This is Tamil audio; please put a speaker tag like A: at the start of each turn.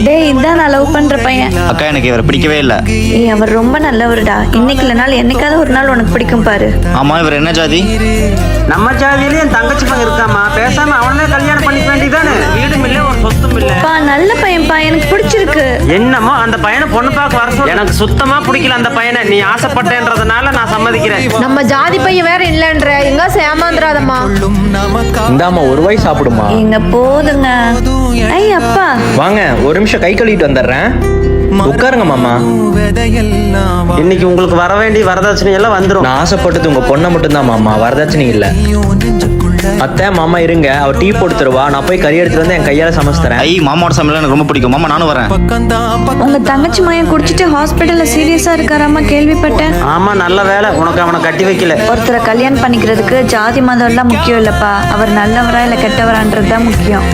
A: டேய் இதான் நான் லவ் பண்ற பையன்.
B: அக்கா எனக்கு இவரை பிடிக்கவே இல்லை.
A: ஏய் அவர் ரொம்ப நல்லவருடா. இன்னைக்கு இல்லைனாலும் என்னைக்காவது ஒரு நாள் உனக்கு பிடிக்கும் பாரு.
B: ஆமா இவர் என்ன ஜாதி?
C: நம்ம ஜாதியிலே என் தங்கச்சி பையன் இருக்காமா, பேசாம அவனே கல்யாணம் பண்ணிக்க வேண்டியதானே. வீடும் இல்ல ஒரு சொத்தும் இல்ல.
A: பா நல்ல பையன்பா, எனக்கு பிடிச்சிருக்கு.
C: என்னமோ அந்த பையனை பொண்ணு பார்க்க வர சொல்லு. எனக்கு சுத்தமா பிடிக்கல அந்த பையனை. நீ ஆசைப்பட்டேன்றதுனால நான் சம்மதிக்கிறேன்.
D: நம்ம ஜாதி பையன் வேற இல்லன்ற எங்க சேமாந்திராதம்மா.
E: இந்தாமா ஒரு வாய் சாப்பிடுமா.
A: எங்க போதுங்க. ஐ அப்பா
E: வாங்க ஒரு நிமிஷம் கை கழுவிட்டு வந்துடுறேன். உட்காருங்க மாமா.
C: இன்னைக்கு உங்களுக்கு வர வேண்டிய வரதட்சணை எல்லாம் வந்துடும்.
E: நான் ஆசைப்பட்டது உங்க பொண்ணை மட்டும்தான் மாமா, வரதட்சணை இல்ல. அத்தை மாமா இருங்க, அவர் டீ போட்டு தருவா. நான் போய் கறி எடுத்துட்டு வந்து என் கையால சமைச்சு தரேன்.
B: ஐ மாமாவோட சமையல் எனக்கு ரொம்ப பிடிக்கும். மாமா நானும் வரேன்.
A: உங்க தங்கச்சி மையம் குடிச்சிட்டு ஹாஸ்பிட்டல்ல சீரியஸா இருக்காராமா, கேள்விப்பட்டேன்.
C: ஆமா நல்ல வேலை உனக்கு அவனை கட்டி வைக்கல.
A: ஒருத்தரை கல்யாணம் பண்ணிக்கிறதுக்கு ஜாதி மதம் எல்லாம் முக்கியம் இல்லப்பா. அவர் நல்லவரா இல்ல கெட்டவரான்றது தான் முக்கியம்.